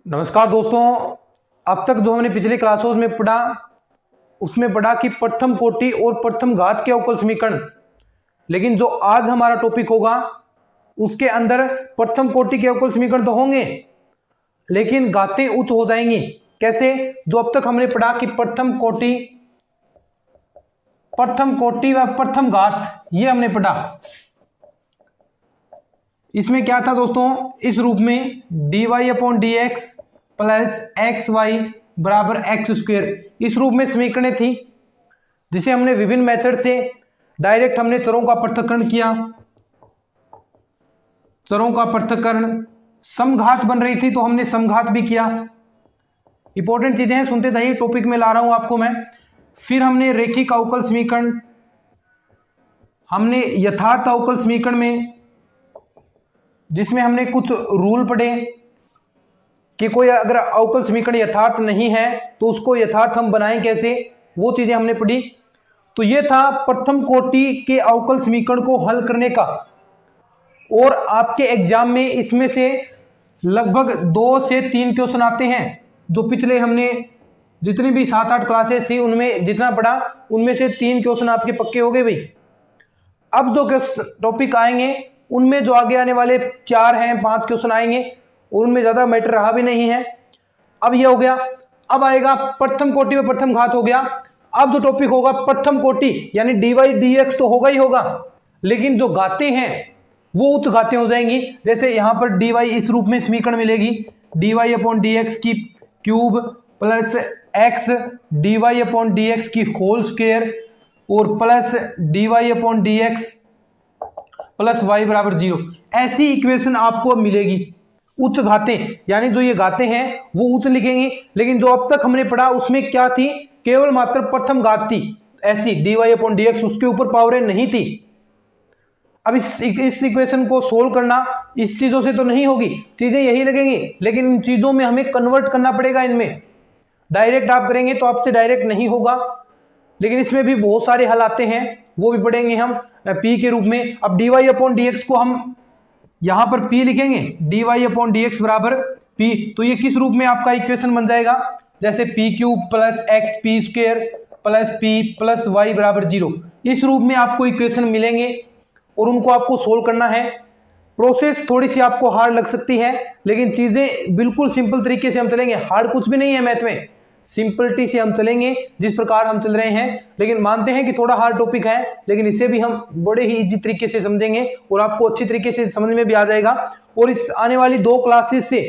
नमस्कार दोस्तों। अब तक जो हमने पिछले क्लासों में पढ़ा उसमें पढ़ा कि प्रथम कोटि और प्रथम घात के अवकल समीकरण, लेकिन जो आज हमारा टॉपिक होगा उसके अंदर प्रथम कोटि के अवकल समीकरण तो होंगे लेकिन घातें उच्च हो जाएंगी। कैसे? जो अब तक हमने पढ़ा कि प्रथम कोटि व प्रथम घात, ये हमने पढ़ा। इसमें क्या था दोस्तों? इस रूप में dy/dx प्लस xy बराबर एक्स स्क्वायर, इस रूप में समीकरणें थी जिसे हमने विभिन्न मेथड से डायरेक्ट हमने चरों का पृथक्करण किया। चरों का पृथक्करण, समघात बन रही थी तो हमने समघात भी किया। इंपॉर्टेंट चीजें हैं, सुनते जाइए, टॉपिक में ला रहा हूं आपको मैं। फिर हमने रेखिक अवकल समीकरण, हमने यथार्थ अवकल समीकरण में जिसमें हमने कुछ रूल पढ़े कि कोई अगर अवकल समीकरण यथार्थ नहीं है तो उसको यथार्थ हम बनाएं कैसे, वो चीजें हमने पढ़ी। तो ये था प्रथम कोटि के अवकल समीकरण को हल करने का। और आपके एग्जाम में इसमें से लगभग 2 से 3 क्वेश्चन आते हैं। जो पिछले हमने जितनी भी 7-8 क्लासेस थी उनमें जितना पढ़ा उनमें से 3 क्वेश्चन आपके पक्के हो गए भाई। अब जो टॉपिक आएंगे उनमें जो आगे आने वाले 4 हैं 5 क्वेश्चन आएंगे, उनमें ज्यादा मैटर रहा भी नहीं है। अब ये हो गया। अब आएगा प्रथम कोटि व प्रथम घात हो गया। अब जो टॉपिक होगा प्रथम कोटि यानी dy/dx तो होगा ही होगा, लेकिन जो घातें हैं वो उच्च घातें हो जाएंगी। जैसे यहां पर dy इस रूप में समीकरण मिलेगी, dy/dx की क्यूब प्लस x dy/dx की होल स्क्वायर और प्लस dy/dx प्लस y बराबर 0। ऐसी इक्वेशन आपको मिलेगी। उच्च घातें यानी जो ये घातें हैं वो उच्च लिखेंगे, लेकिन जो अब तक हमने पढ़ा उसमें क्या थी? केवल मात्र प्रथम घात थी, ऐसी dy/dx, उसके ऊपर पावरें नहीं थी। अब इस इक्वेशन को सोल्व करना इस चीजों से तो नहीं होगी, चीजें यही लगेंगी, लेकिन इन चीजों में हमें कन्वर्ट करना पड़ेगा। इनमें डायरेक्ट आप करेंगे तो आपसे डायरेक्ट नहीं होगा, लेकिन इसमें भी बहुत सारे हल आते हैं, वो भी पढ़ेंगे हम p के रूप में। अब dy/dx को हम यहां पर p लिखेंगे, dy/dx बराबर p, तो ये किस रूप में आपका इक्वेशन बन जाएगा? जैसे p cube plus x P square plus p plus y बराबर 0, इस रूप में आपको इक्वेशन मिलेंगे और उनको आपको सोल्व करना है। प्रोसेस थोड़ी सी आपको हार्ड लग सकती है, लेकिन चीजें बिल्कुल सिंपल तरीके से हम चलेंगे। हार्ड कुछ भी नहीं है मैथ में, सिंपलिटी से हम चलेंगे जिस प्रकार हम चल रहे हैं। लेकिन मानते हैं कि थोड़ा हार्ड टॉपिक है, लेकिन इसे भी हम बड़े ही इजी तरीके से समझेंगे और आपको अच्छी तरीके से समझ में भी आ जाएगा। और इस आने वाली 2 क्लासेस से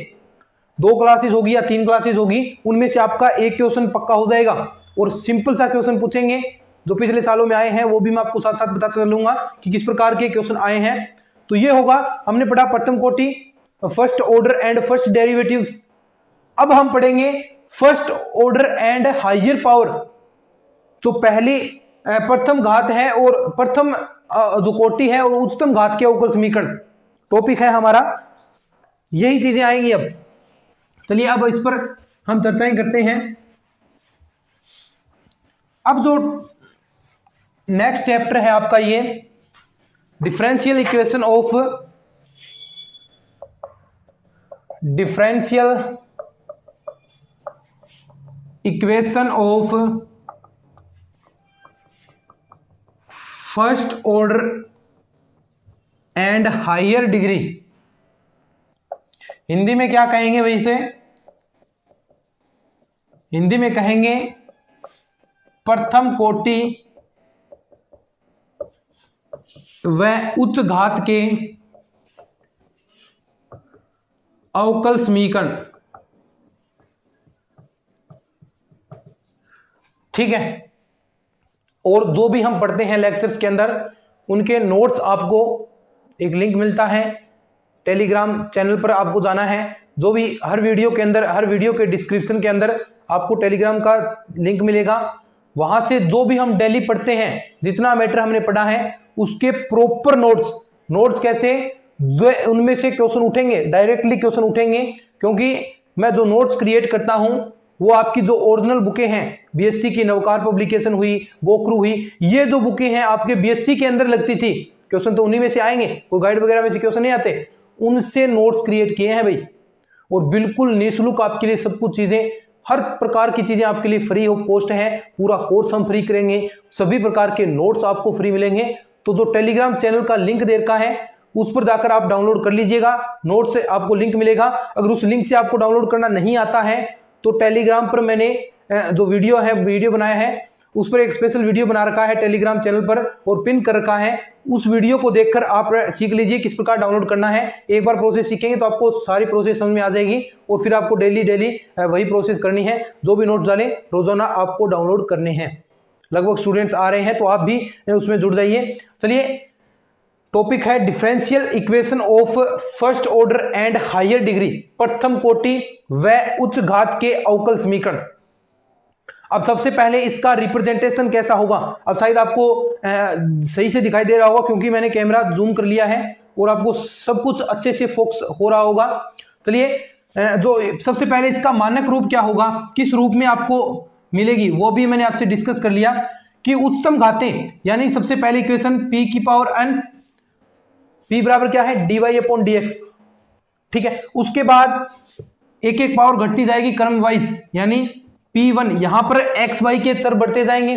2 क्लासेस होगी या 3 क्लासेस होगी, उनमें से आपका एक क्वेश्चन पक्का हो जाएगा और सिंपल सा क्वेश्चन पूछेंगे जो पिछले सालों में आए हैं, वो भी मैं आपको साथ साथ बताता चलूंगा कि किस प्रकार के क्वेश्चन आए हैं। तो ये होगा, हमने पढ़ा प्रथम कोटि, first order and first derivatives. अब हम पढ़ेंगे first order and higher power, जो पहली प्रथम घात है और प्रथम जो कोटि है और उच्चतम घात के अवकल समीकरण टॉपिक है हमारा। यही चीजें आएंगी। अब चलिए अब इस पर हम चर्चाएं करते हैं। अब जो नेक्स्ट चैप्टर है आपका ये differential equation of first order and higher degree. Hindi में क्या कहेंगे भाई इसे? हिंदी में कहेंगे प्रथम कोटि व उच्च घात के अवकल समीकरण। ठीक है। और जो भी हम पढ़ते हैं लेक्चर्स के अंदर उनके नोट्स आपको एक लिंक मिलता है, टेलीग्राम चैनल पर आपको जाना है। जो भी हर वीडियो के अंदर, हर वीडियो के डिस्क्रिप्शन के अंदर आपको टेलीग्राम का लिंक मिलेगा। वहां से जो भी हम डेली पढ़ते हैं, जितना मैटर हमने पढ़ा है उसके प्रॉपर नोट्स कैसे, जो उनमें से क्वेश्चन उठेंगे, डायरेक्टली क्वेश्चन उठेंगे, क्योंकि मैं जो नोट्स क्रिएट करता हूं वो आपकी जो ओरिजिनल बुकें हैं, बीएससी की नवकार पब्लिकेशन हुई, गोखरू हुई, ये जो बुकें हैं आपके बीएससी के अंदर लगती थी, क्वेश्चन तो उन्हीं में से आएंगे, कोई गाइड वगैरह में से क्वेश्चन नहीं आते, उनसे नोट्स क्रिएट किए हैं भाई। और बिल्कुल निःशुल्क आपके लिए सब कुछ चीजें, हर प्रकार की चीजें आपके लिए फ्री ऑफ कॉस्ट है। पूरा कोर्स हम फ्री करेंगे, सभी प्रकार के नोट्स आपको फ्री मिलेंगे। तो जो टेलीग्राम चैनल का लिंक दे रखा है उस पर जाकर आप डाउनलोड कर लीजिएगा, नोट से आपको लिंक मिलेगा। अगर उस लिंक से आपको डाउनलोड करना नहीं आता है तो टेलीग्राम पर मैंने जो वीडियो बनाया है उस पर एक स्पेशल वीडियो बना रखा है टेलीग्राम चैनल पर और पिन कर रखा है। उस वीडियो को देखकर आप सीख लीजिए किस प्रकार डाउनलोड करना है। एक बार प्रोसेस सीखेंगे तो आपको सारी प्रोसेस समझ में आ जाएगी और फिर आपको डेली वही प्रोसेस करनी है। जो भी नोट्स डालें रोजाना आपको डाउनलोड करने हैं। लगभग स्टूडेंट्स आ रहे हैं तो आप भी उसमें जुड़ जाइए। चलिए, टॉपिक है differential equation of first order and higher degree, प्रथम कोटि व उच्च घात के अवकल समीकरण। अब सबसे पहले इसका रिप्रेजेंटेशन कैसा होगा। अब शायद आपको सही से दिखाई दे रहा होगा क्योंकि मैंने कैमरा जूम कर लिया है और आपको सब कुछ अच्छे से फोकस हो रहा होगा। चलिए, जो सबसे पहले इसका मानक रूप क्या होगा, किस रूप में आपको मिलेगी वो भी मैंने आपसे डिस्कस कर लिया कि उच्चतम घातें, यानी सबसे पहले इक्वेशन p की पावर n, p बराबर क्या है dy/dx, ठीक है। उसके बाद एक एक पावर घटती जाएगी क्रम वाइज, यानी p1 यहां पर xy के चर बढ़ते जाएंगे,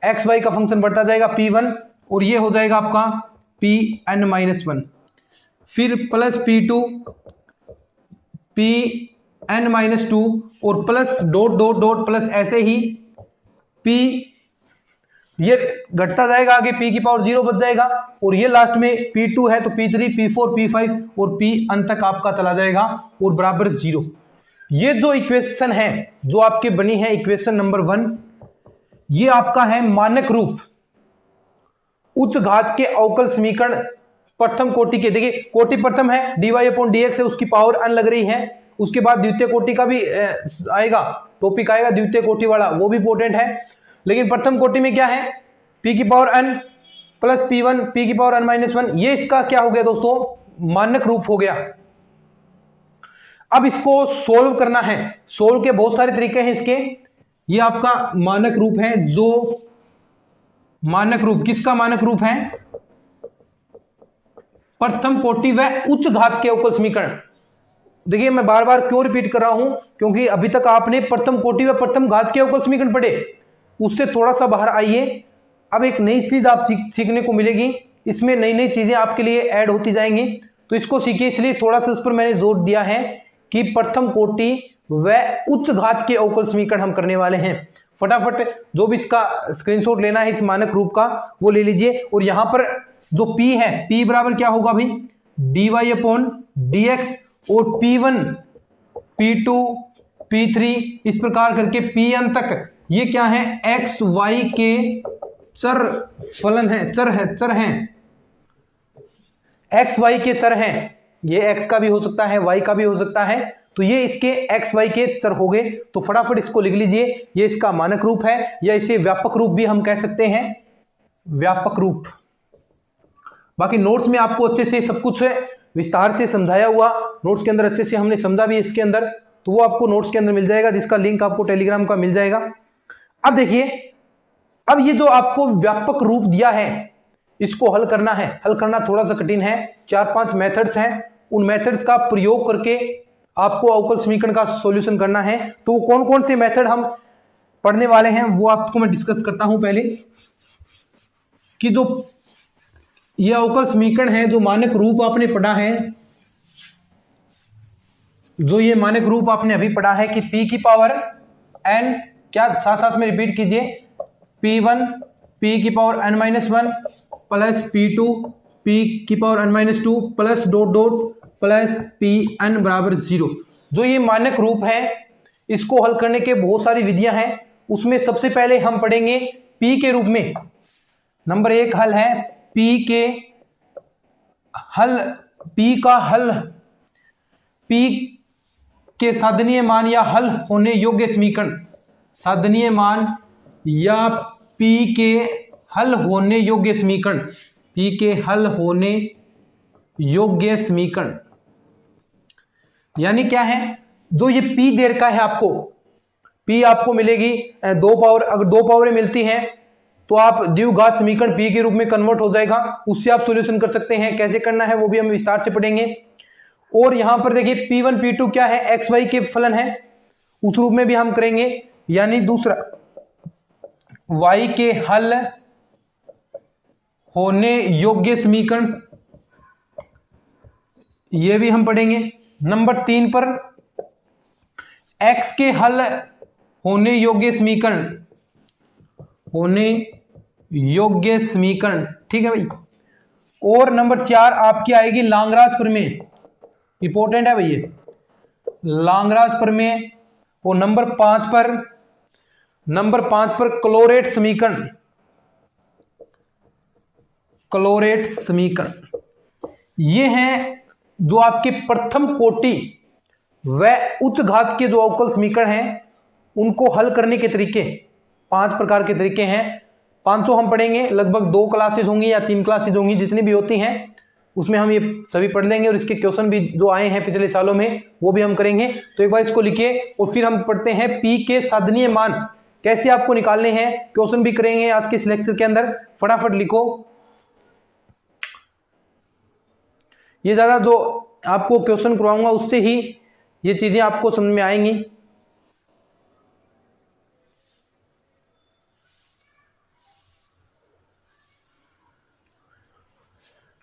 xy का फंक्शन बढ़ता जाएगा p1 और ये हो जाएगा आपका pn-1, फिर प्लस p2 pn-2 और प्लस डॉट प्लस ऐसे ही p, ये घटता जाएगा आगे p की पावर 0 बच जाएगा और ये लास्ट में p2 है तो p3 p4 p5 और p अंत तक आपका चला जाएगा और बराबर 0। ये जो इक्वेशन है जो आपके बनी है इक्वेशन नंबर 1, ये आपका है मानक रूप उच्च घात के अवकल समीकरण प्रथम कोटि के। देखिए कोटि प्रथम है dy/dx है, उसकी पावर n लग रही है। उसके बाद द्वितीय कोटि का भी आएगा, टॉपिक आएगा द्वितीय कोटि वाला, वो भी इंपॉर्टेंट है। लेकिन प्रथम कोटि में क्या है p की power n plus p1 p की पावर n-1, ये इसका क्या हो गया दोस्तों, मानक रूप हो गया। अब इसको सोल्व करना है, सोल्व के बहुत सारे तरीके हैं इसके। ये आपका मानक रूप है, जो मानक रूप किसका मानक रूप है, प्रथम कोटि व उच्च घात के अवकल समीकरण। देखिए मैं बार बार क्यों रिपीट कर रहा हूं, क्योंकि अभी तक आपने प्रथम कोटि व प्रथम घात के अवकल समीकरण पढ़े, उससे थोड़ा सा बाहर आइए। अब एक नई चीज आप सीखने को मिलेगी, इसमें नई नई चीजें आपके लिए ऐड होती जाएंगी, तो इसको सीखिए। इसलिए थोड़ा सा उस पर मैंने जोर दिया है कि प्रथम कोटि व उच्च घात के अवकल समीकरण हम करने वाले हैं। फटाफट जो भी इसका स्क्रीनशॉट लेना है इस मानक रूप का वो ले लीजिए। और यहां पर जो p है, p बराबर क्या होगा भाई dy/dx और p1 p2 p3 इस प्रकार करके pn तक, ये क्या है x y के चर फलन है, चर हैं x y के चर हैं। ये x का भी हो सकता है y का भी हो सकता है, तो ये इसके x y के चर हो गए। तो फटाफट इसको लिख लीजिए, ये इसका मानक रूप है, या इसे व्यापक रूप भी हम कह सकते हैं, व्यापक रूप। बाकी नोट्स में आपको अच्छे से सब कुछ विस्तार से समझाया हुआ, नोट्स के अंदर अच्छे से हमने समझा भी इसके अंदर, तो वो आपको नोट्स के अंदर मिल जाएगा, जिसका लिंक आपको टेलीग्राम का मिल जाएगा। अब देखिए, अब ये जो आपको व्यापक रूप दिया है इसको हल करना है। हल करना थोड़ा सा कठिन है, 4-5 मेथड्स हैं, उन मेथड्स का प्रयोग करके आपको अवकल समीकरण का सॉल्यूशन करना है। तो वो कौन कौन से मेथड हम पढ़ने वाले हैं वो आपको मैं डिस्कस करता हूं पहले, कि जो ये अवकल समीकरण है, जो मानक रूप आपने पढ़ा है, जो ये मानक रूप आपने अभी पढ़ा है कि p की पावर n, क्या साथ साथ में रिपीट कीजिए, p1 p की power n-1 plus p2 p की power n-2 plus dot plus pn बराबर 0। जो ये मानक रूप है इसको हल करने के बहुत सारी विधियां हैं, उसमें सबसे पहले हम पढ़ेंगे p के रूप में। नंबर 1 हल है p के हल, p का हल, p के साधनीय मान या हल होने योग्य समीकरण, साधनीय मान या p के हल होने योग्य समीकरण, p के हल होने योग्य समीकरण यानी क्या है, जो ये p दे रखा है आपको, p आपको मिलेगी 2 पावर, अगर 2 पावरें मिलती हैं तो आप द्विघात समीकरण p के रूप में कन्वर्ट हो जाएगा, उससे आप सॉल्यूशन कर सकते हैं। कैसे करना है वो भी हम विस्तार से पढ़ेंगे। और यहां पर देखिए P1 P2 क्या है, एक्स वाई के फलन है, उस रूप में भी हम करेंगे। यानी दूसरा y के हल होने योग्य समीकरण, ये भी हम पढ़ेंगे। नंबर 3 पर x के हल होने योग्य समीकरण, होने योग्य समीकरण, ठीक है भाई। और नंबर 4 आपकी आएगी लांगराज प्रमेय, इंपॉर्टेंट है भाई ये, लांगराज प्रमेय। और नंबर 5 पर क्लोरेट समीकरण, क्लोरेट समीकरण ये हैं जो आपके प्रथम कोटि व उच्च घात के जो अवकल समीकरण हैं उनको हल करने के तरीके, 5 प्रकार के तरीके हैं। 500 हम पढ़ेंगे, लगभग 2 क्लासेस होंगी या 3 क्लासेस होंगी, जितनी भी होती हैं उसमें हम ये सभी पढ़ लेंगे। और इसके क्वेश्चन भी जो आए हैं पिछले सालों में वो भी हम करेंगे। तो एक बार इसको लिखिए और फिर हम पढ़ते हैं पी के साधनीय मान कैसे आपको निकालने हैं, क्वेश्चन भी करेंगे आज के इस लेक्चर के अंदर। फटाफट लिखो, ये ज्यादा जो आपको क्वेश्चन करवाऊंगा उससे ही ये चीजें आपको समझ में आएंगी।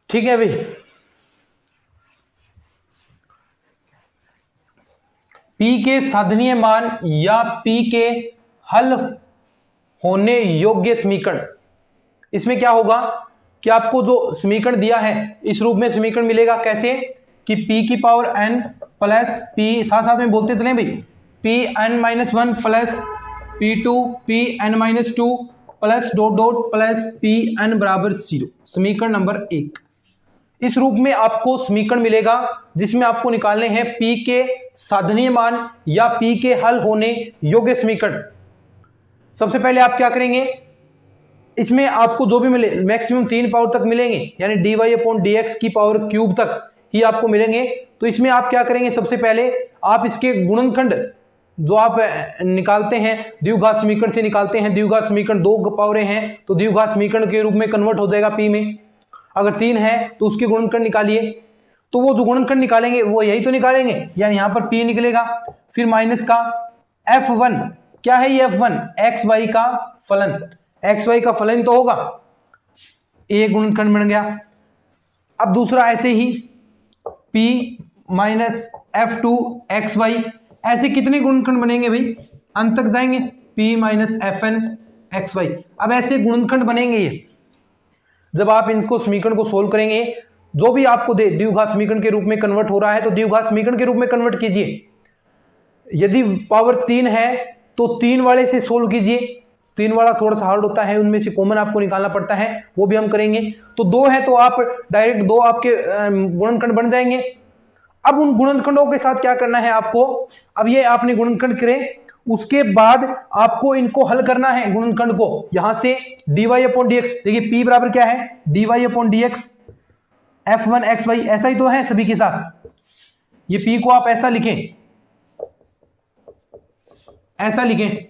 ठीक है भाई, पी के साधनीय मान या पी के हल होने योग्य समीकरण, इसमें क्या होगा कि आपको जो समीकरण दिया है इस रूप में समीकरण मिलेगा। कैसे कि p की पावर n प्लस p, साथ साथ में बोलते चले भाई, Pn-1 plus P2 Pn-2 plus dot dot plus Pn बराबर 0, समीकरण नंबर 1। इस रूप में आपको समीकरण मिलेगा जिसमें आपको निकालने हैं p के साधनीय मान या p के हल होने योग्य समीकरण। सबसे पहले आप क्या करेंगे, इसमें आपको जो भी मिले मैक्सिमम 3 पावर तक मिलेंगे, यानी dy/dx की पावर क्यूब तक ही आपको मिलेंगे। तो इसमें आप क्या करेंगे, सबसे पहले आप इसके गुणनखंड जो आप निकालते हैं द्विघात समीकरण से निकालते हैं, द्विघात समीकरण 2 पावरें हैं तो द्विघात समीकरण के रूप में कन्वर्ट हो जाएगा p में। अगर 3 है तो उसके गुणनखंड निकालिए, तो वो जो गुणनखंड निकालेंगे वो यही तो निकालेंगे, यानी यहां पर p निकलेगा। फिर माइनस का f1, क्या है ये f1, एक्स वाई का फलन, एक्स वाई का फलन तो होगा, एक गुणनखंड बन गया। अब दूसरा ऐसे ही p minus f2 X Y, ऐसे कितने गुणनखंड बनेंगे भाई, अंत तक जाएंगे, p minus fn X Y. अब ऐसे गुणनखंड बनेंगे ये, जब आप इनको समीकरण को सोल्व करेंगे, जो भी आपको दे द्विघात समीकरण के रूप में कन्वर्ट हो रहा है तो द्विघात समीकरण के रूप में कन्वर्ट कीजिए। यदि पावर 3 है तो 3 वाले से सोल्व कीजिए, 3 वाला थोड़ा सा हार्ड होता है, उनमें से कॉमन आपको निकालना पड़ता है, वो भी हम करेंगे। तो 2 है तो आप डायरेक्ट 2 आपके गुणनखंड बन जाएंगे। अब उन गुणनखंडों के साथ क्या करना है आपको, अब ये आपने गुणनखंड करे, उसके बाद आपको इनको हल करना है गुणनखंड को, यहां से dy/dx, देखिए p बराबर क्या है, dy/dx f1 एक्स वाई, ऐसा ही तो है सभी के साथ। ये p को आप ऐसा लिखें, ऐसा लिखें,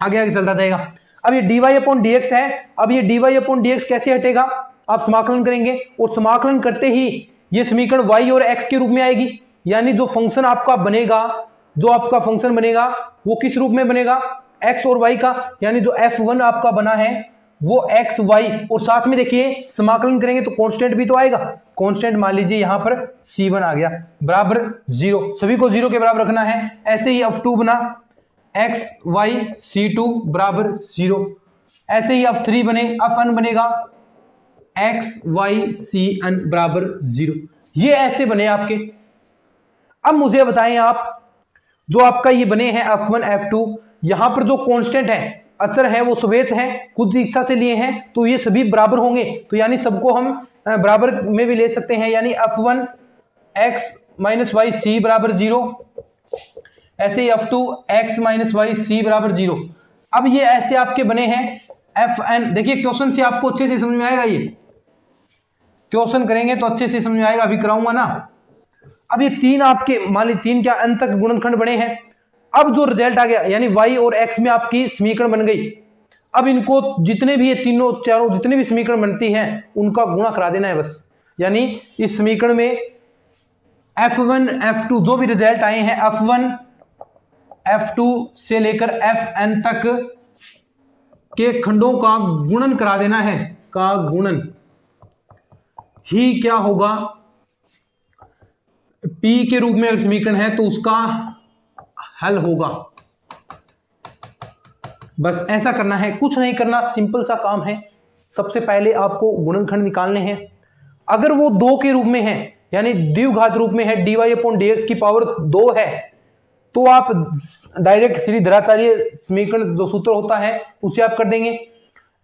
आगे आगे चलता जाएगा। अब ये dy/dx है, अब ये dy/dx कैसे हटेगा, आप समाकलन करेंगे और समाकलन करते ही ये समीकरण y और x के रूप में आएगी। यानी जो फंक्शन आपका बनेगा, जो आपका फंक्शन बनेगा वो किस रूप में बनेगा, x और y का, यानी जो f1 आपका बना है वो x y, और साथ में देखिए समाकलन करेंगे तो कांस्टेंट भी तो आएगा, कांस्टेंट मान लीजिए यहां पर c1 आ गया बराबर 0, सभी को 0 के बराबर रखना है। ऐसे ही f2 बना x y c2 बराबर 0, ऐसे ही f3 बने, fn बनेगा x y cn बराबर 0, ये ऐसे बने आपके। अब मुझे बताएं आप, जो आपका ये बने हैं f1 f2, यहां पर जो कांस्टेंट है, अचर है, वो स्वेच्छ है, खुद इच्छा से लिए हैं, तो ये सभी बराबर होंगे, तो यानी सबको हम बराबर में भी ले सकते हैं, यानी f1 x minus Y C बराबर 0, ऐसे ही f2 x minus Y C बराबर 0। अब ये ऐसे आपके बने हैं fn, देखिए क्वेश्चन से आपको अच्छे से समझ में आएगा, ये क्वेश्चन करेंगे तो अच्छे से समझ में आएगा, अभी कराऊंगा ना। अब ये 3 आपके मान लीजिए 3 क्या अंत तक गुणनखंड बने हैं। अब जो रिजल्ट आ गया, यानी y और x में आपकी समीकरण बन गई। अब इनको जितने भी ये तीनों चारों जितने भी समीकरण बनती हैं उनका गुणा करा देना है बस, यानी इस समीकरण में F1 F2 जो भी रिजल्ट आए हैं F1 F2 से लेकर Fn तक के खंडों का गुणन करा देना है, का गुणन ही क्या होगा, P के रूप में अगर समीकरण है तो उसका हल होगा। बस ऐसा करना है, कुछ नहीं करना, सिंपल सा काम है। सबसे पहले आपको गुणनखंड निकालने हैं। अगर वो 2 के रूप में है यानी द्विघात रूप में है, dy/dx की पावर 2 है, तो आप डायरेक्ट सीधी धराचार्य समीकरण जो सूत्र होता है उसे आप कर देंगे।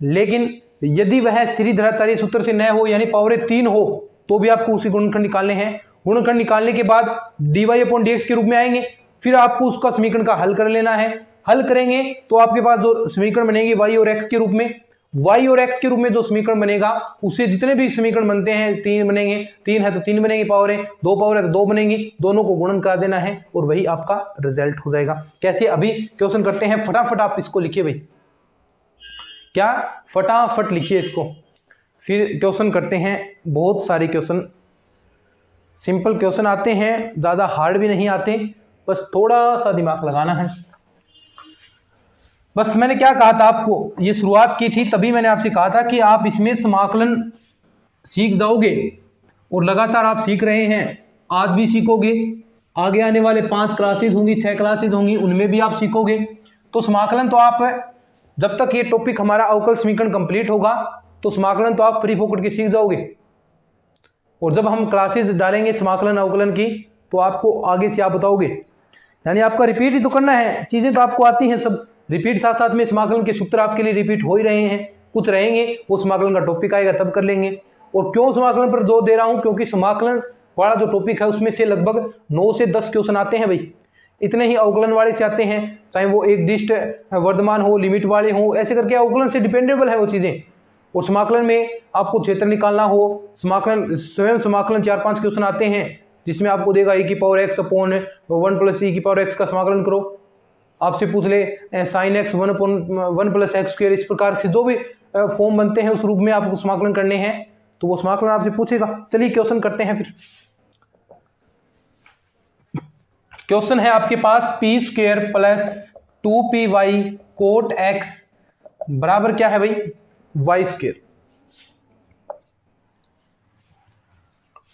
लेकिन यदि वह सीधी धराचार्य सूत्र से न हो यानी पावर 3 हो तो भी आपको उसी गुणनखंड निकालने हैं। गुणनखंड निकालने के बाद dy/dx के रूप में आएंगे, फिर आपको उसका समीकरण का हल कर लेना है। हल करेंगे तो आपके पास जो समीकरण बनेगी y और x के रूप में, y और x के रूप में जो समीकरण बनेगा उससे जितने भी समीकरण बनते हैं 3 बनेंगे, 3 है तो 3 बनेंगे, पावर है 2 पावर है तो 2 बनेंगी, दोनों को गुणन करा देना है और वही आपका रिजल्ट हो जाएगा। कैसे, अभी क्वेश्चन करते हैं, फटाफट आप इसको लिखिए भाई, क्या फटाफट लिखिए इसको, फिर क्वेश्चन करते हैं। बहुत सारे क्वेश्चन, सिंपल क्वेश्चन आते हैं, ज्यादा हार्ड भी नहीं आते, बस थोड़ा सा दिमाग लगाना है। बस मैंने क्या कहा था आपको, ये शुरुआत की थी तभी मैंने आपसे कहा था कि आप इसमें समाकलन सीख जाओगे और लगातार आप सीख रहे हैं, आज भी सीखोगे, आगे आने वाले 5 क्लासेस होंगी, 6 क्लासेस होंगी, उनमें भी आप सीखोगे। तो समाकलन तो आप, जब तक ये टॉपिक हमारा अवकल समीकरण कंप्लीट होगा तो समाकलन तो आप फ्री फोकट के सीख जाओगे, और जब हम क्लासेस डालेंगे समाकलन अवकलन की तो आपको आगे से आप बताओगे, यानी आपका रिपीट ही तो करना है, चीजें तो आपको आती हैं सब, रिपीट साथ साथ में समाकलन के सूत्र आपके लिए रिपीट हो ही रहे हैं, कुछ रहेंगे, वो समाकलन का टॉपिक आएगा तब कर लेंगे। और क्यों समाकलन पर जोर दे रहा हूं, क्योंकि समाकलन वाला जो टॉपिक है उसमें से लगभग 9 से 10 क्वेश्चन आते हैं भाई, इतने ही अवकलन वाले से आते हैं, चाहे वो एक दिष्ट वर्धमान हो, लिमिट वाले हो, ऐसे करके अवकलन से डिपेंडेबल है वो चीजें। और समाकलन में आपको क्षेत्र निकालना हो, समाकलन स्वयं समाकलन 4-5 क्वेश्चन आते हैं जिसमें आपको देगा e की power x upon 1 plus e की पावर x का समाकलन करो, आपसे पूछ ले sin x 1 plus x square, इस प्रकार से जो भी फॉर्म बनते हैं उस रूप में आपको समाकलन करने हैं, तो वो समाकलन आपसे पूछेगा। चलिए क्वेश्चन करते हैं। फिर क्वेश्चन है आपके पास p square plus 2py cot x बराबर क्या है भाई, y स्क्वायर।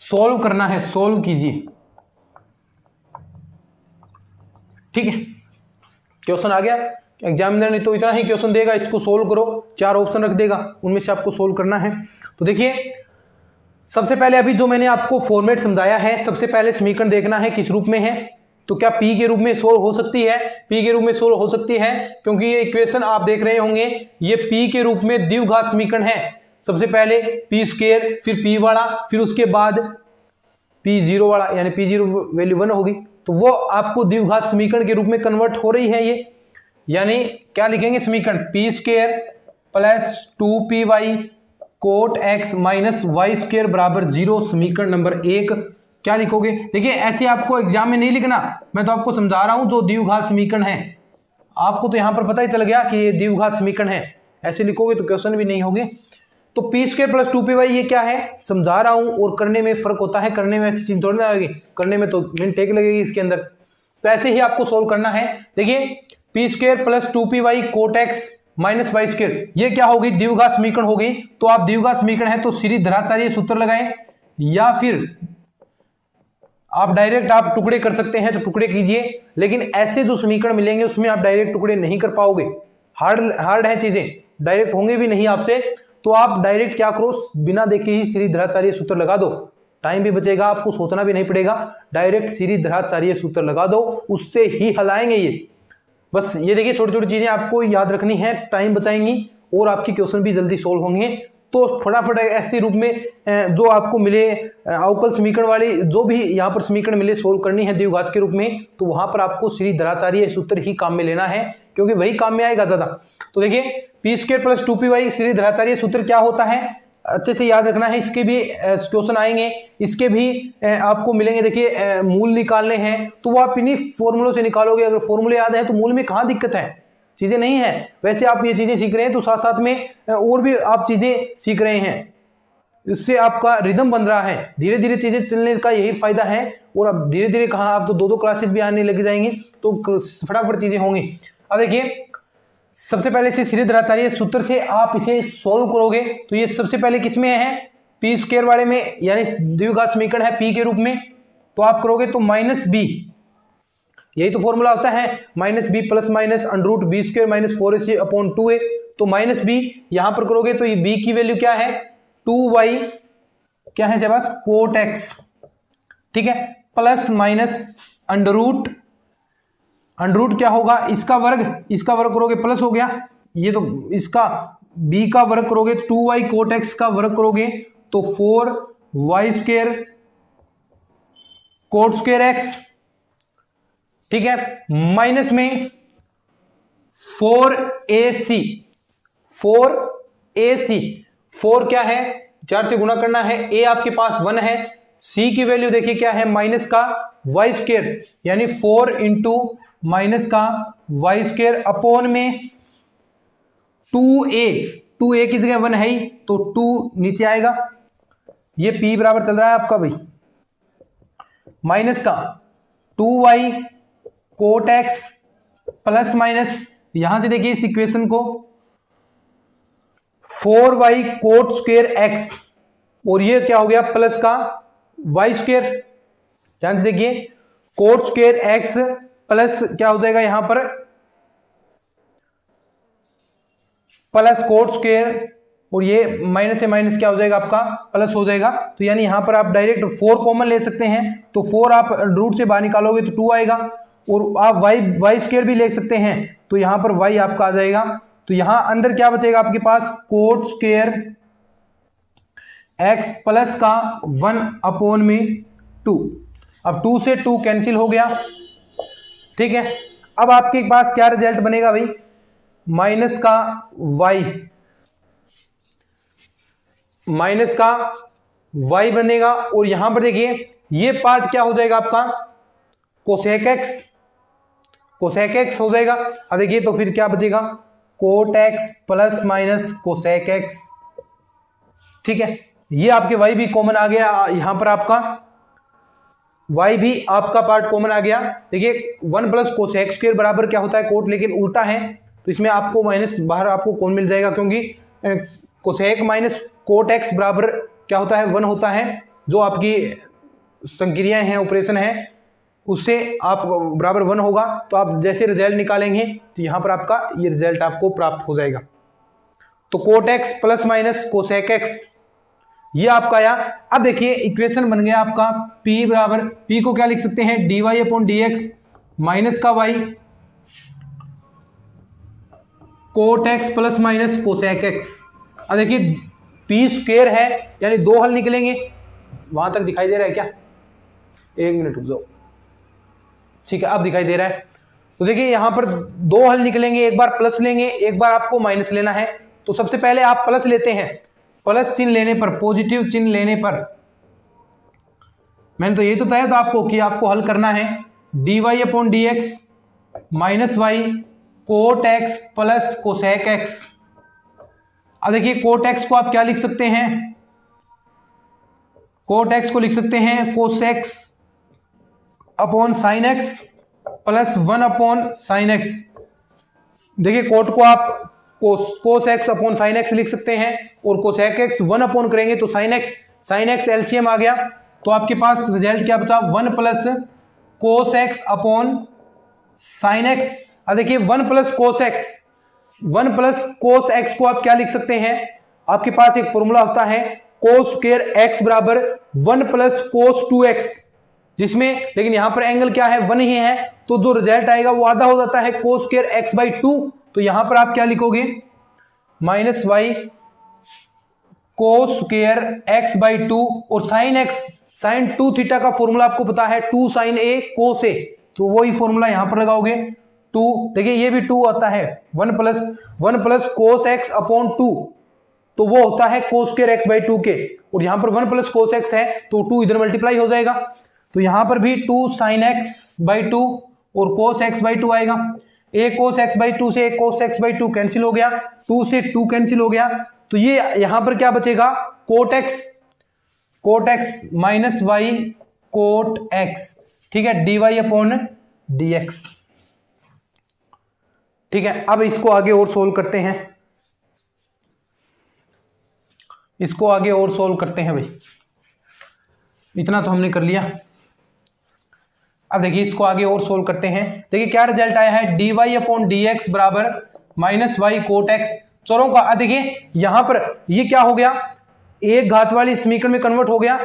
सॉल्व करना है, सॉल्व कीजिए, ठीक है। क्वेश्चन आ गया, एग्जामिनर ने तो इतना ही क्वेश्चन देगा, इसको सोल्व करो, 4 ऑप्शन रख देगा, उनमें से आपको सोल्व करना है। तो देखिए, सबसे पहले अभी जो मैंने आपको फॉर्मेट समझाया है, सबसे पहले समीकरण देखना है किस रूप में है, तो क्या p के रूप में सोल्व हो सकती है, p के रूप में सोल्व हो सकती है, क्योंकि ये इक्वेशन आप देख रहे होंगे, ये p के रूप में द्विघात समीकरण है। सबसे पहले p स्क्वायर, फिर p वाला, फिर उसके बाद p0 वाला, यानी p0 वैल्यू 1 होगी, तो वो आपको द्विघात समीकरण के रूप में कन्वर्ट हो रही है ये, यानी क्या लिखेंगे समीकरण, p square plus 2py cot x minus y square बराबर 0, समीकरण नंबर 1। क्या लिखोगे, देखिए ऐसे आपको एग्जाम में नहीं लिखना, मैं तो आपको समझा रहा हूं जो द्विघात समीकरण है, आपको तो यहां पर पता ही चल गया कि ये द्विघात समीकरण है, ऐसे लिखोगे तो क्वेश्चन भी नहीं होगे। तो p स्क्वायर प्लस 2py ये क्या है, समझा रहा हूं, और करने में फर्क होता है, करने में ऐसी चीज थोड़ी ना आएगी, करने में तो मिनट टेक लगेगी इसके अंदर, तो ऐसे ही आपको सोल्व करना है। देखिए p square plus 2py cot x minus y square, ये क्या होगी, द्विघात समीकरण होगी। तो आप द्विघात समीकरण है तो सीधी धराचार्य सूत्र लगाएं, या फिर आप डायरेक्ट आप टुकड़े कर सकते हैं तो टुकड़े कीजिए, लेकिन ऐसे जो समीकरण मिलेंगे उसमें आप डायरेक्ट टुकड़े नहीं कर पाओगे, हार्ड है चीजें, डायरेक्ट होंगे भी नहीं आपसे, तो आप डायरेक्ट क्या करो, बिना देखे ही सीधी धराचार्य सूत्र लगा दो, टाइम भी बचेगा, आपको सोचना भी नहीं पड़ेगा, डायरेक्ट सीधी धराचार्य सूत्र लगा दो, उससे ही हलाएंगे ये। बस ये देखिए, छोटी छोटी चीजें आपको याद रखनी है, टाइम बचाएंगी और आपकी क्वेश्चन भी जल्दी सोल्व होंगे। तो फटाफट ऐसे रूप में जो आपको मिले अवकल समीकरण वाली जो भी यहाँ पर समीकरण मिले सोल्व करनी है द्विघात के रूप में, तो वहां पर आपको सीधी धराचार्य सूत्र ही काम में लेना है, क्योंकि वही काम में आएगा ज्यादा। तो देखिए p स्क्वायर प्लस 2py सीधी धराचार्य सूत्र क्या होता है, अच्छे से याद रखना है, इसके भी क्वेश्चन आएंगे, इसके भी आपको मिलेंगे। देखिए मूल निकालने हैं तो वो आप इन्हीं फॉर्मूलों से निकालोगे, अगर फॉर्मूले याद है तो मूल में कहाँ दिक्कत है, चीजें नहीं है। वैसे आप ये चीजें सीख रहे हैं तो साथ साथ में और भी आप चीजें सीख रहे हैं, इससे आपका रिदम बन रहा है, धीरे धीरे चीजें चलने का यही फायदा है। और अब धीरे धीरे कहा आप तो 2-2 क्लासेस भी आने लग जाएंगी तो फटाफट चीजें होंगी। अब देखिए सबसे पहले से श्रीधराचार्य सूत्र से आप इसे सोल्व करोगे तो ये सबसे पहले किसमें है, पी स्क्वायर वाले में, यानी द्विघात समीकरण है पी के रूप में। तो आप करोगे तो माइनस बी, यही तो फॉर्मूला होता है, minus B plus minus under root B square minus 4ac upon 2a। तो माइनस बी यहां पर करोगे तो ये बी की वैल्यू क्या है 2y क्या है जब कोट एक्स, ठीक है, प्लस माइनस अंडर रूट क्या होगा इसका वर्ग करोगे प्लस हो गया, ये तो इसका b का वर्ग करोगे 2y कोट एक्स का वर्ग करोगे तो 4y square coat square x, ठीक है, माइनस में 4ac 4 क्या है 4 से गुणा करना है, a आपके पास 1 है, c की वैल्यू देखिए क्या है माइनस का y स्क्वायर, यानी 4 इंटू माइनस का y स्क्वायर अपॉन में 2a की जगह 1 है ही तो 2 नीचे आएगा, ये p बराबर चल रहा है आपका भाई माइनस का 2y coat X plus minus, यहां से देखिए इस इक्वेशन को 4y कोट स्क्वायर एक्स और ये क्या हो गया प्लस का y स्क्वायर, ध्यान से देखिए कोट स्क्वायर एक्स प्लस क्या हो जाएगा यहां पर प्लस कोट स्क्वायर और ये माइनस से माइनस क्या हो जाएगा आपका प्लस हो जाएगा। तो यानी यहां पर आप डायरेक्ट 4 कॉमन ले सकते हैं तो 4 आप रूट से बाहर निकालोगे तो 2 आएगा और आप y स्क्वायर भी ले सकते हैं तो यहां पर y आपका आ जाएगा। तो यहां अंदर क्या बचेगा आपके पास कोट स्क्वायर x प्लस का 1 अपॉन में 2, अब 2 से 2 कैंसिल हो गया, ठीक है। अब आपके पास क्या रिजल्ट बनेगा भाई माइनस का y बनेगा और यहां पर देखिए ये पार्ट क्या हो जाएगा आपका कोसेक एक्स हो जाएगा। अब देखिए तो फिर क्या बचेगा cot X plus minus cosec X, ठीक है, ये आपके y भी कॉमन आ गया, यहां पर आपका y भी आपका पार्ट कॉमन आ गया। देखिए 1 प्लस कोसेक स्क्वायर बराबर क्या होता है कोट, लेकिन उल्टा है तो इसमें आपको माइनस बाहर आपको कौन मिल जाएगा क्योंकि कोसेक माइनस कोट एक्स बराबर क्या होता है 1 होता है, जो आपकी संक्रियाएं हैं ऑपरेशन है उससे आप बराबर 1 होगा। तो आप जैसे रिजल्ट निकालेंगे तो यहां पर आपका ये रिजल्ट आपको प्राप्त हो जाएगा। तो cot X plus minus cosec X ये आपका आया। अब देखिए इक्वेशन बन गया आपका p बराबर, p को क्या लिख सकते हैं dy अपॉन dx माइनस का y cot X plus minus cosec X. अब देखिए p स्क्वायर है यानी 2 हल निकलेंगे, वहां तक दिखाई दे रहा है क्या, 1 मिनट रुक जाओ, ठीक है अब दिखाई दे रहा है। तो देखिए यहां पर 2 हल निकलेंगे, एक बार प्लस लेंगे एक बार आपको माइनस लेना है। तो सबसे पहले आप प्लस लेते हैं, प्लस चिन्ह लेने पर पॉजिटिव चिन्ह लेने पर मैंने तो ये तो बताया था आपको कि आपको हल करना है dy upon dx minus y cot x plus cosec x। अब देखिए कोट x को आप क्या लिख सकते हैं, कोट x को लिख सकते हैं cosec upon sine x plus 1 upon sine x। देखिए कोट को आप cos x upon sine x लिख सकते हैं और कोसेक एक्स 1 अपॉन करेंगे तो साइन एक्स एलसीएम आ गया। तो आपके पास रिजल्ट क्या बचा 1 plus cos x upon sine x. अब देखिए 1 प्लस कोस एक्स को आप क्या लिख सकते हैं, आपके पास एक फॉर्मूला होता है कोस स्क्वायर एक्स बराबर 1 प्लस कोस 2x, जिसमें लेकिन यहां पर एंगल क्या है 1 ही है तो जो रिजल्ट आएगा वो आधा हो जाता है कोस स्क्वायर एक्स बाई 2। तो यहां पर आप क्या लिखोगे minus Y cos square X by 2 और साइन 2 थीटा का फॉर्मूला आपको पता है 2 साइन ए कोस ए, तो वही फॉर्मूला यहां पर लगाओगे 2। देखिए ये भी 2 आता है 1 प्लस कोस एक्स अपॉन 2 तो वो होता है कोस स्क्वायर एक्स बाई 2 के, और यहां पर 1 प्लस कोस एक्स है तो 2 इधर मल्टीप्लाई हो जाएगा। तो यहां पर भी 2 साइन एक्स बाई 2 और कोस एक्स बाई 2 आएगा। ए कोस एक्स बाई 2 से ए कोस एक्स बाई 2 कैंसिल हो गया, 2 से 2 कैंसिल हो गया। तो ये यहां पर क्या बचेगा cot X minus Y cot X, ठीक है, dy अपॉन dx। ठीक है, अब इसको आगे और सोल्व करते हैं, इसको आगे और सोल्व करते हैं भाई, इतना तो हमने कर लिया। अब देखिए इसको आगे और सोल्व करते हैं। देखिए क्या रिजल्ट आया है, dy अपॉन dx बराबर माइनस वाई कोट एक्स। चरों का देखिए यहां पर ये क्या हो गया, एक घात वाली समीकरण में कन्वर्ट हो गया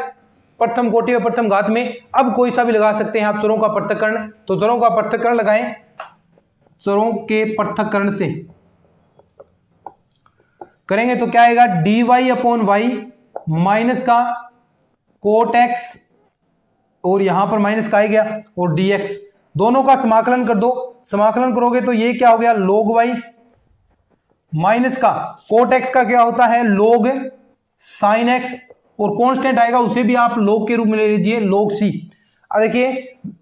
प्रथम कोटि और प्रथम घात में। अब कोई सा भी लगा सकते हैं आप चरों का पृथक्करण, तो चरों का पृथक्करण लगाएं, चरों के पृथक्करण से करेंगे तो क्या आएगा, dy अपॉन वाई माइनस का कोट एक्स और यहां पर माइनस का आ गया और dx, दोनों का समाकलन कर दो, समाकलन करोगे तो ये क्या हो गया log y माइनस का कोट एक्स का क्या होता है log sin x और कांस्टेंट आएगा उसे भी आप log के रूप में ले लीजिए log c। अब देखिए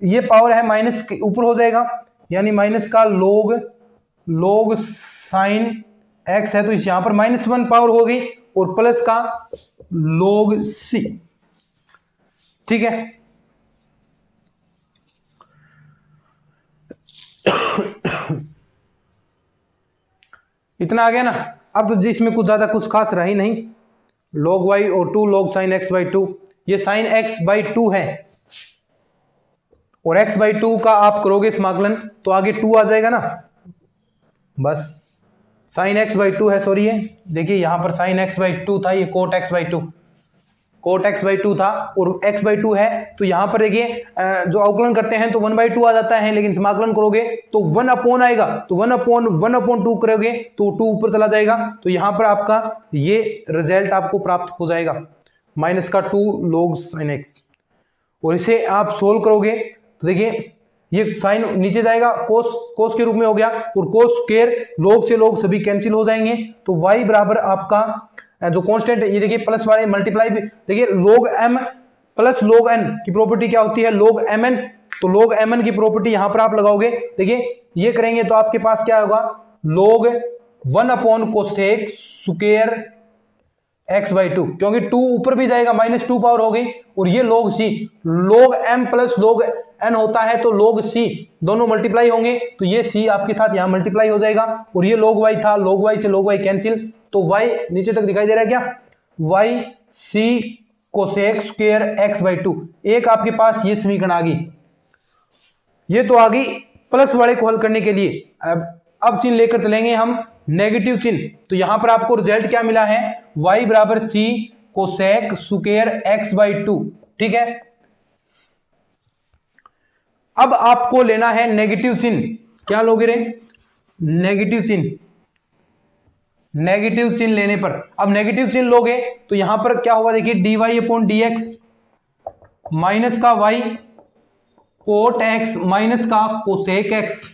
ये पावर है माइनस के ऊपर हो जाएगा, यानी माइनस का log sin x है तो इस यहां पर -1 पावर हो गई और प्लस का log c। ठीक है, इतना आ गया ना। अब तो जिसमें कुछ ज्यादा कुछ खास रहा ही नहीं, log y और 2 log sin x by 2, ये sin x by 2 है और x by 2 का आप करोगे समाकलन तो आगे 2 आ जाएगा ना, बस sin x by 2 है, सॉरी ये देखिए यहां पर sin x by 2 था, ये cot x by 2, cot X by 2 था और x बाई 2 है तो यहां पर देखिए जो अवकलन करते हैं तो 1/2 आ जाता है, लेकिन समाकलन करोगे तो 1 अपॉन आएगा, तो 1/2 करोगे तो 2 ऊपर चला जाएगा, तो यहां पर आपका ये रिजल्ट आपको प्राप्त हो जाएगा माइनस का 2 log sin x। और इसे आप सोल्व करोगे तो देखिए ये साइन नीचे जाएगा, कोस के रूप में हो गया और कोस स्क्वायर log से log सभी कैंसिल हो जाएंगे, तो y बराबर आपका जो कांस्टेंट ये देखिए प्लस वाले मल्टीप्लाई, देखिए log m plus log n की प्रॉपर्टी क्या होती है log mn, तो log mn की प्रॉपर्टी यहां पर आप लगाओगे, देखिए ये करेंगे तो आपके पास क्या होगा log 1 upon cosec square x by 2, क्योंकि 2 ऊपर भी जाएगा -2 पावर हो गई और ये log c, log m plus log n होता है तो log c दोनों मल्टीप्लाई होंगे तो ये c आपके साथ यहां मल्टीप्लाई हो जाएगा और ये log y था, log y से log y कैंसिल, तो y नीचे तक दिखाई दे रहा है क्या, y c cosec square x by 2, एक आपके पास ये समीकरण आ गई, ये तो आ गई प्लस वाले को हल करने के लिए। अब चिन्ह लेकर चलेंगे हम नेगेटिव चिन्ह, तो यहां पर आपको रिजल्ट क्या मिला है y बराबर c cosec square x by 2। ठीक है, अब आपको लेना है नेगेटिव चिन्ह, क्या लोगे रे नेगेटिव चिन्ह, नेगेटिव चिन्ह लेने पर अब नेगेटिव चिन्ह लोगे तो यहां पर क्या होगा देखिए dy अपॉन dx माइनस का y कोट x माइनस का कोसेक x।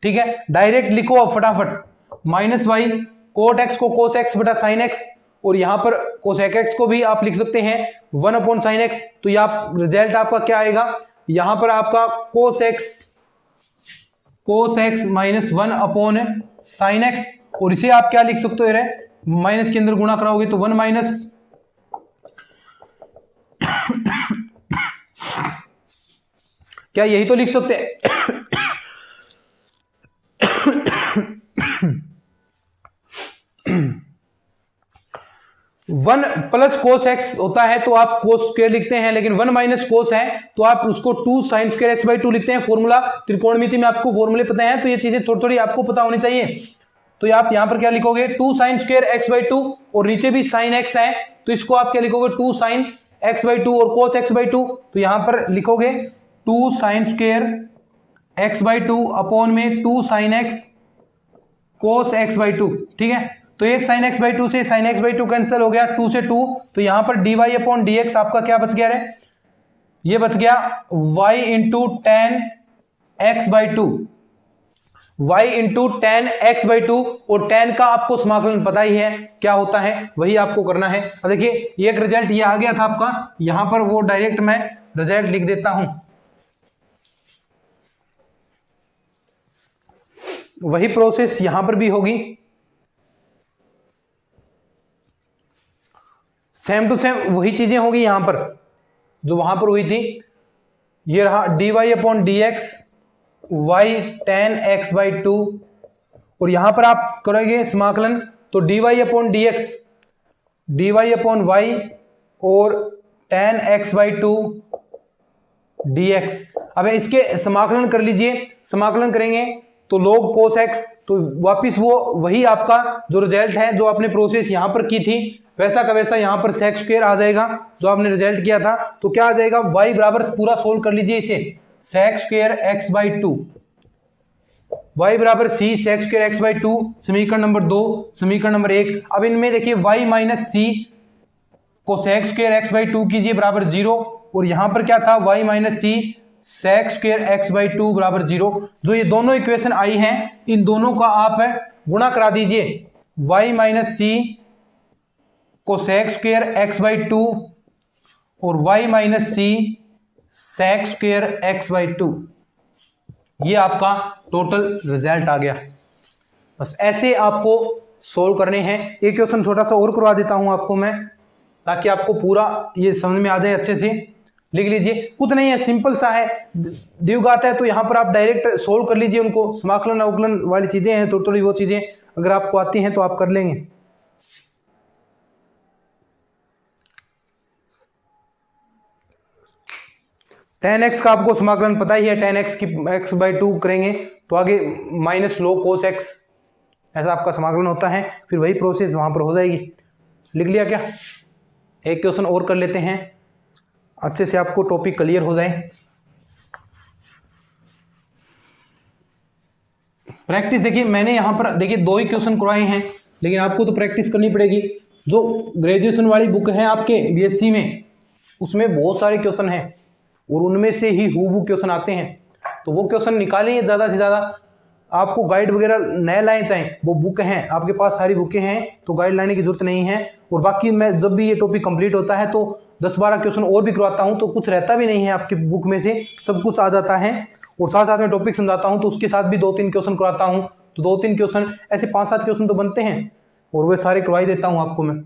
ठीक है, डायरेक्ट लिखो अब फटाफट, माइनस y कोट x को कोस x बटा साइन x और यहां पर कोसेक x को भी आप लिख सकते हैं 1 अपॉन साइन x, तो ये आप रिजल्ट आपका क्या आएगा, यहां पर आपका कोस x minus 1 upon sine x और इसे आप क्या लिख सकते हो, माइनस के अंदर गुणा कराओगे तो 1 माइनस क्या यही तो लिख सकते हैं 1 प्लस कोस एक्स होता है तो आप कोस स्क्वायर लिखते हैं, लेकिन 1 माइनस कोस है तो आप उसको 2 साइन स्क्वायर एक्स बाई 2 लिखते हैं। फॉर्मूला त्रिकोणमिति में आपको फॉर्मूले पता है तो ये चीजें थोड़ी थोड़ी आपको पता होनी चाहिए। तो आप यहां पर क्या लिखोगे 2 साइन स्क्वायर एक्स बाई 2 और नीचे भी साइन एक्स है तो इसको आप क्या लिखोगे 2 साइन एक्स बाई 2 और कोस एक्स बाई 2, तो यहां पर लिखोगे 2 sine square X by 2 upon में 2 sine x cos x by 2। ठीक है, तो एक साइन एक्स बाई 2 से साइन एक्स बाई 2 कैंसिल हो गया, 2 से 2, तो यहां पर dy अपॉन dx आपका क्या बच गया रे, ये बच गया y into ten x by 2, y into ten x by 2 और टेन का आपको समाकलन पता ही है क्या होता है, वही आपको करना है। अब देखिए एक रिजल्ट ये आ गया था आपका, यहां पर वो डायरेक्ट मैं रिजल्ट लिख देता हूं, वही प्रोसेस यहां पर भी होगी। सेम टू सेम वही चीजें होगी यहां पर जो वहां पर हुई थी। ये रहा dy/dx y tan x/2 और यहां पर आप करोगे समाकलन तो dy/dx dy/y और tan x/2 dx। अब इसके समाकलन कर लीजिए, समाकलन करेंगे तो log cos x, तो वापिस वो वही आपका जो रिजल्ट है जो आपने प्रोसेस यहां पर की थी वैसा का वैसा यहां पर sec स्क्वायर आ जाएगा जो आपने रिजल्ट किया था। तो क्या आ जाएगा y बराबर पूरा सोल्व कर लीजिए इसे sec स्क्वायर x/2 y बराबर c sec स्क्वायर x/2 समीकरण नंबर 2 समीकरण नंबर 1। अब इनमें देखिए y माइनस c को sec स्क्वायर x/2 कीजिए बराबर 0 और यहां पर क्या था y minus c sec square x/2 बराबर 0। जो ये दोनों इक्वेशन आई हैं इन दोनों का आप गुणा करा दीजिए y माइनस c को sec स्क्वायर x/2 और y minus c sec square x/2, ये आपका टोटल रिजल्ट आ गया। बस ऐसे आपको सोल्व करने हैं। एक क्वेश्चन छोटा सा और करवा देता हूं आपको मैं ताकि आपको पूरा ये समझ में आ जाए अच्छे से। लिख लीजिए, कुछ नहीं है, सिंपल सा है, द्विघात है तो यहां पर आप डायरेक्ट सोल्व कर लीजिए उनको। समाकलन अवकलन वाली चीजें हैं तो थोड़ी वो चीजें अगर आपको आती हैं तो आप कर लेंगे। tan x का आपको समाकलन पता ही है, tan x की x/2 करेंगे तो आगे माइनस log cos x, ऐसा आपका समाकलन होता है। फिर वही प्रोसेस वहां पर हो जाएगी। लिख लिया क्या? एक क्वेश्चन और कर लेते हैं अच्छे से आपको टॉपिक क्लियर हो जाए। प्रैक्टिस देखिए, मैंने यहां पर देखिए 2 ही क्वेश्चन करवाए हैं लेकिन आपको तो प्रैक्टिस करनी पड़ेगी। जो ग्रेजुएशन वाली बुक है आपके बीएससी में उसमें बहुत सारे क्वेश्चन हैं और उनमें से ही हूबहू क्वेश्चन आते हैं तो वो क्वेश्चन निकालिए ज़्यादा से ज़्यादा। आपको गाइड वगैरह नए लाएं चाहें, वो बुक हैं आपके पास, सारी बुकें हैं तो गाइड लाने की जरूरत नहीं है। और बाकी मैं जब भी ये टॉपिक कंप्लीट होता है तो 10-12 क्वेश्चन और भी करवाता हूं तो कुछ रहता भी नहीं है आपकी बुक में से, सब कुछ आ जाता है। और साथ साथ में टॉपिक समझाता हूं तो उसके साथ भी 2-3 क्वेश्चन करवाता हूं तो 2-3 क्वेश्चन ऐसे 5-7 क्वेश्चन तो बनते हैं और वे सारे करवाई देता हूं आपको मैं।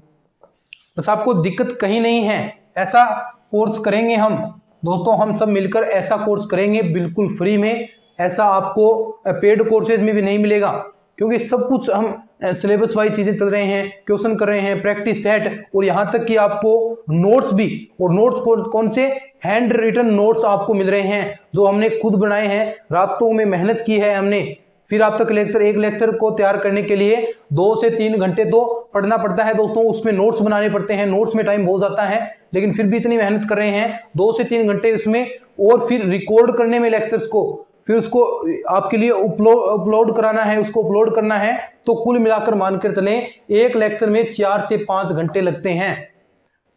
बस आपको दिक्कत कहीं नहीं है। ऐसा कोर्स करेंगे हम दोस्तों, हम सब मिलकर ऐसा कोर्स करेंगे बिल्कुल फ्री में। ऐसा आपको पेड कोर्सेज में भी नहीं मिलेगा क्योंकि सब कुछ हम सिलेबस वाइज चीजें चल रहे हैं, क्वेश्चन कर रहे हैं, प्रैक्टिस सेट और यहाँ तक कि आपको नोट्स भी, और नोट्स कौन से, हैंड रिटन नोट्स आपको मिल रहे हैं जो हमने खुद बनाए हैं, रातों में मेहनत की है हमने। फिर आप तक एक लेक्चर को तैयार करने के लिए 2 से 3 घंटे तो पढ़ना पड़ता है दोस्तों, उसमें नोट्स बनाने पड़ते हैं, नोट्स में टाइम बहुत जाता है लेकिन फिर भी इतनी मेहनत कर रहे हैं 2 से 3 घंटे इसमें। और फिर रिकॉर्ड करने में लेक्चर्स को, फिर उसको आपके लिए अपलोड कराना है, उसको अपलोड करना है तो कुल मिलाकर मानकर चलें एक लेक्चर में 4 से 5 घंटे लगते हैं।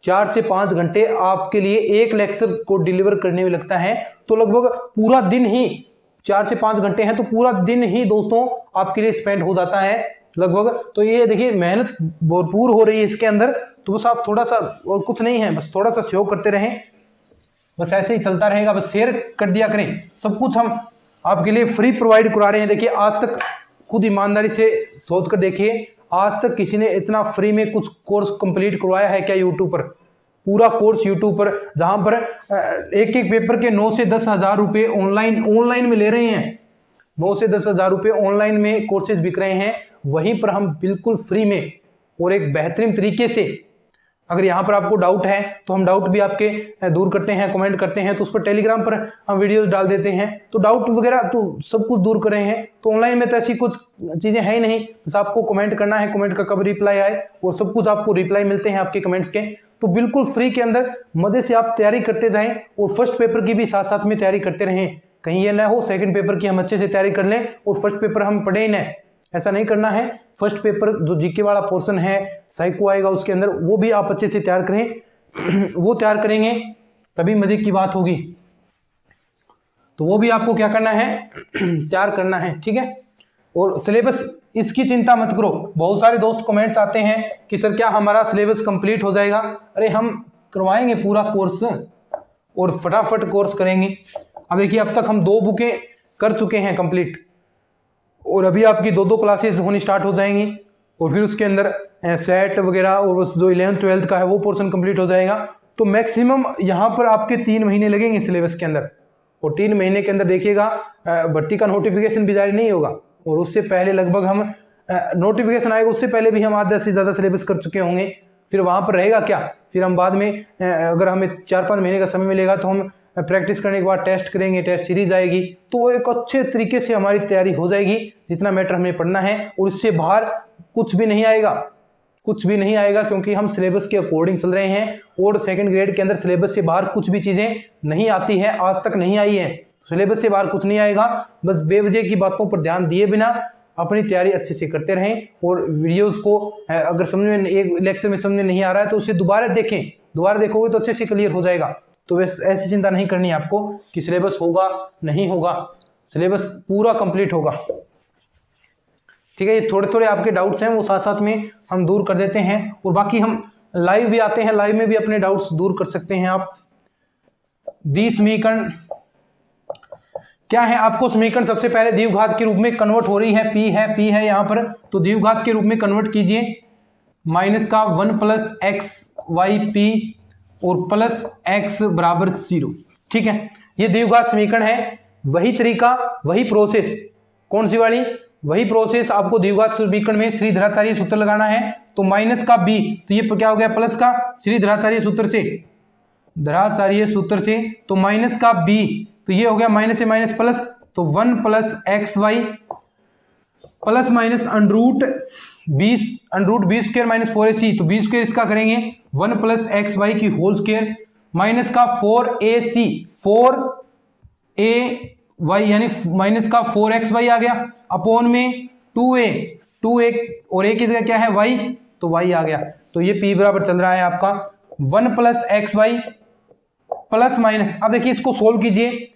4 से 5 घंटे आपके लिए एक लेक्चर को डिलीवर करने में लगता है तो लगभग पूरा दिन ही 4 से 5 घंटे हैं तो पूरा दिन ही दोस्तों आपके लिए स्पेंड हो जाता है लगभग। तो ये देखिए मेहनत भरपूर हो रही है इसके अंदर, तो बस आप थोड़ा सा, और कुछ नहीं है, बस थोड़ा सा सहयोग करते रहें, बस ऐसे ही चलता रहेगा। बस शेयर कर दिया करें, सब कुछ हम आपके लिए फ्री प्रोवाइड करा रहे हैं। देखिए आज तक खुद ईमानदारी से सोच कर देखिए, आज तक किसी ने इतना फ्री में कुछ कोर्स कंप्लीट करवाया है क्या यूट्यूब पर? पूरा कोर्स यूट्यूब पर, जहां पर एक एक पेपर के 9 से 10 हजार रुपए ऑनलाइन में ले रहे हैं। 9 से 10 हजार रुपए ऑनलाइन में कोर्सेज बिक रहे हैं, वहीं पर हम बिल्कुल फ्री में और एक बेहतरीन तरीके से। अगर यहाँ पर आपको डाउट है तो हम डाउट भी आपके दूर करते हैं, कमेंट करते हैं तो उस पर टेलीग्राम पर हम वीडियोस डाल देते हैं, तो डाउट वगैरह तो सब कुछ दूर कर रहे हैं। तो ऑनलाइन में तो ऐसी कुछ चीजें है ही नहीं, बस आपको कमेंट करना है, कमेंट का कब रिप्लाई आए और सब कुछ आपको रिप्लाई मिलते हैं आपके कमेंट्स के। तो बिल्कुल फ्री के अंदर मजे से आप तैयारी करते जाएं और फर्स्ट पेपर की भी साथ साथ में तैयारी करते रहें। कहीं ये ना हो सेकंड पेपर की हम अच्छे से तैयारी कर लें और फर्स्ट पेपर हम पढ़े ही ना, ऐसा नहीं करना है। फर्स्ट पेपर जो जीके वाला पोर्शन है, साइको आएगा उसके अंदर, वो भी आप अच्छे से तैयार करें। वो तैयार करेंगे तभी मजे की बात होगी, तो वो भी आपको क्या करना है, तैयार करना है, ठीक है। और सिलेबस इसकी चिंता मत करो। बहुत सारे दोस्त कमेंट्स आते हैं कि सर क्या हमारा सिलेबस कंप्लीट हो जाएगा? अरे हम करवाएंगे पूरा कोर्स और फटाफट कोर्स करेंगे। अब देखिए अब तक हम 2 बुकें कर चुके हैं कंप्लीट और अभी आपकी 2-2 क्लासेस होनी स्टार्ट हो जाएंगी और फिर उसके अंदर सेट वगैरह और बस जो 11th 12th का है वो पोर्शन कंप्लीट हो जाएगा। तो मैक्सिमम यहाँ पर आपके 3 महीने लगेंगे सिलेबस के अंदर, और 3 महीने के अंदर देखिएगा भर्ती का नोटिफिकेशन भी जारी नहीं होगा, और उससे पहले लगभग हम नोटिफिकेशन आएगा उससे पहले भी हम आधा से ज़्यादा सिलेबस कर चुके होंगे। फिर वहाँ पर रहेगा क्या, फिर हम बाद में अगर हमें 4-5 महीने का समय मिलेगा तो हम प्रैक्टिस करने के बाद टेस्ट करेंगे, टेस्ट सीरीज आएगी, तो वो एक अच्छे तरीके से हमारी तैयारी हो जाएगी जितना मैटर हमें पढ़ना है, और इससे बाहर कुछ भी नहीं आएगा, कुछ भी नहीं आएगा, क्योंकि हम सिलेबस के अकॉर्डिंग चल रहे हैं। और 2nd ग्रेड के अंदर सिलेबस से बाहर कुछ भी चीज़ें नहीं आती है, आज तक नहीं आई है। सिलेबस से बाहर कुछ नहीं आएगा, बस बेवजह की बातों पर ध्यान दिए बिना अपनी तैयारी अच्छे से करते रहें। और वीडियोस को अगर समझ में एक लेक्चर में समझ में नहीं आ रहा है तो उसे दोबारा देखें, दोबारा देखोगे तो अच्छे से क्लियर हो जाएगा। तो वैसे ऐसी चिंता नहीं करनी है आपको कि सिलेबस होगा नहीं होगा, सिलेबस पूरा कंप्लीट होगा। ठीक है, ये थोड़े थोड़े आपके डाउट्स हैं वो साथ साथ में हम दूर कर देते हैं, और बाकी हम लाइव भी आते हैं, लाइव में भी अपने डाउट्स दूर कर सकते हैं आप। दी समीकरण क्या है, आपको समीकरण सबसे पहले द्विघात के रूप में कन्वर्ट हो रही है, p है यहाँ पर, तो द्विघात के रूप में कन्वर्ट कीजिए, माइनस का 1 + xyp और प्लस x बराबर 0। ठीक है, ये द्विघात समीकरण है। वही तरीका, वही प्रोसेस, कौन सी वाली, वही प्रोसेस आपको द्विघात समीकरण में श्रीधराचार्य सूत्र लगाना है। तो माइनस का b, तो ये क्या हो गया प्लस का श्रीधराचार्य सूत्र से, धराचार्य सूत्र से, तो माइनस का b, तो ये हो गया माइनस से माइनस प्लस, तो 1 + xy plus minus under root b² minus 4ac, तो b² इसका करेंगे 1 + xy की होल स्क्वायर माइनस का 4ac 4ay यानी माइनस का 4xy आ गया, अपॉन में 2a और a की जगह क्या है y, तो y आ गया। तो ये p बराबर चल रहा है आपका 1 + xy प्लस माइनस, अब देखिए इसको सोल्व कीजिए,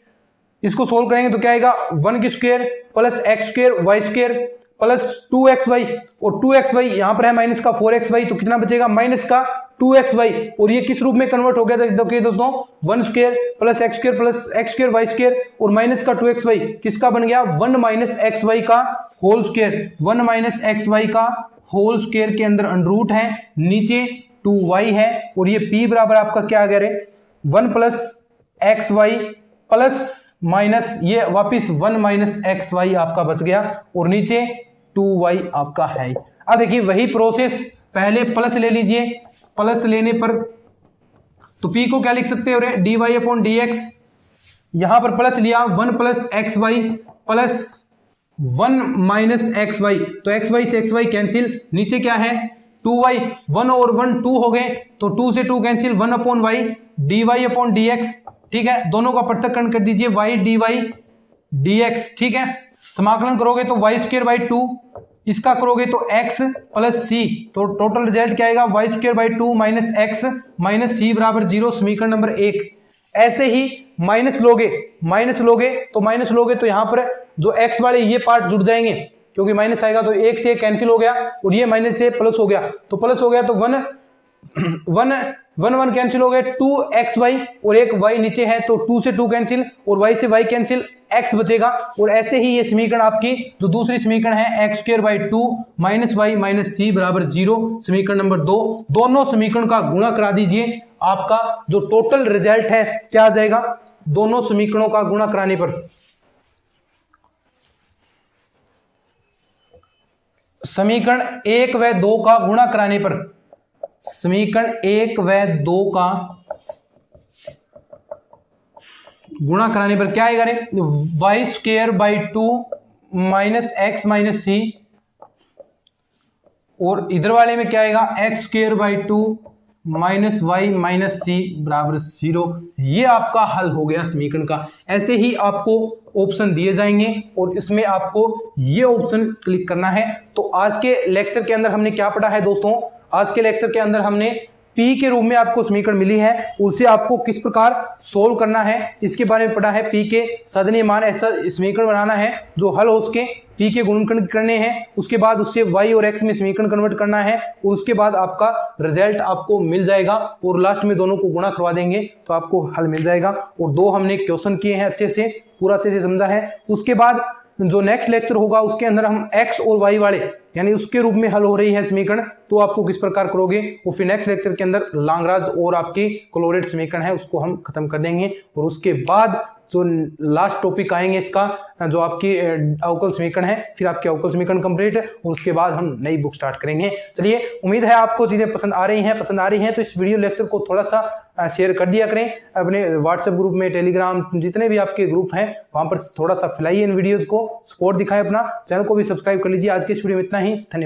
इसको सोल्व करेंगे तो क्या आएगा 1 की square plus x² y² plus 2xy, और 2xy यहाँ पर है माइनस का 4xy, तो कितना बचेगा माइनस का 2xy, और ये किस रूप में कन्वर्ट हो गया देखिए दोस्तों, 1² plus x² plus x² y² और माइनस का 2xy किसका बन गया 1 - xy का होल स्क्वायर, 1 - xy का होल स्क्वायर के अंदर अंडरूट है, नीचे 2y है, और ये p बराबर आपका क्या आ गया रे 1 + xy प्लस माइनस ये वापिस 1 - xy आपका बच गया, और नीचे 2y आपका है। अब देखिए वही प्रोसेस, पहले प्लस ले लीजिए, प्लस लेने पर तो p को क्या लिख सकते हो रे dy/dx, यहां पर प्लस लिया 1 + xy प्लस 1 - xy, तो xy से xy कैंसिल, नीचे क्या है 2y, 1 और 1 2 हो गए, तो 2 से 2 कैंसिल, 1/y dy/dx। ठीक है, दोनों का पृथक्करण कर दीजिए y dy/dx। ठीक है, समाकलन करोगे तो y²/2, इसका करोगे तो x + c, तो टोटल रिजल्ट क्या आएगा y²/2 - x - c बराबर 0, समीकरण नंबर 1। ऐसे ही माइनस लोगे तो यहां पर जो x वाले ये पार्ट जुड़ जाएंगे, क्योंकि माइनस आएगा तो 1 से कैंसिल हो गया, और ये माइनस से प्लस हो गया, तो प्लस हो गया तो 1 कैंसिल हो गए, 2xy और एक y नीचे है, तो 2 से 2 कैंसिल और y से y कैंसिल, x बचेगा। और ऐसे ही ये समीकरण आपकी जो दूसरी समीकरण है x²/2 - y - c बराबर 0, समीकरण नंबर 2, दोनों समीकरण का गुणा करा दीजिए, आपका जो टोटल रिजल्ट है क्या आ जाएगा, दोनों समीकरणों का गुणा कराने पर समीकरण 1 व 2 का गुणा कराने पर, समीकरण 1 व 2 का गुणा कराने पर क्या आएगा रे y²/2 - x - c, और इधर वाले में क्या आएगा x²/2 - y - c बराबर 0। ये आपका हल हो गया समीकरण का। ऐसे ही आपको ऑप्शन दिए जाएंगे और इसमें आपको ये ऑप्शन क्लिक करना है। तो आज के लेक्चर के अंदर हमने क्या पढ़ा है दोस्तों, आज के लेक्चर के अंदर हमने P के रूप में आपको समीकरण मिली है, उसे आपको किस प्रकार सोल्व करना है इसके बारे में पढ़ा है। P के साधनीय मान ऐसा समीकरण बनाना है जो हल हो उसके P के गुणनखंड करने हैं, उसके बाद उससे y और x में समीकरण कन्वर्ट करना है, और उसके बाद आपका रिजल्ट आपको मिल जाएगा, और लास्ट में दोनों को गुणा करवा देंगे तो आपको हल मिल जाएगा। और 2 हमने क्वेश्चन किए हैं, अच्छे से पूरा अच्छे से समझा है। उसके बाद जो नेक्स्ट लेक्चर होगा उसके अंदर हम x और y वाले यानी उसके रूप में हल हो रही है समीकरण, तो आपको किस प्रकार करोगे वो फिर नेक्स्ट लेक्चर के अंदर लांगराज और आपकी क्लोरेट समीकरण है उसको हम खत्म कर देंगे। और उसके बाद जो लास्ट टॉपिक आएंगे इसका, जो आपकी अवकल समीकरण है, फिर आपके अवकल समीकरण कंप्लीट है और उसके बाद हम नई बुक स्टार्ट करेंगे। चलिए, उम्मीद है आपको चीजें पसंद आ रही हैं तो इस वीडियो लेक्चर को थोड़ा सा शेयर कर दिया करें अपने व्हाट्सएप ग्रुप में, टेलीग्राम, जितने भी आपके ग्रुप हैं वहां पर थोड़ा सा फैलाइए इन वीडियोज को, सपोर्ट दिखाएं अपना, चैनल को भी सब्सक्राइब कर लीजिए। आज के इस वीडियो में इतना ही, धन्यवाद।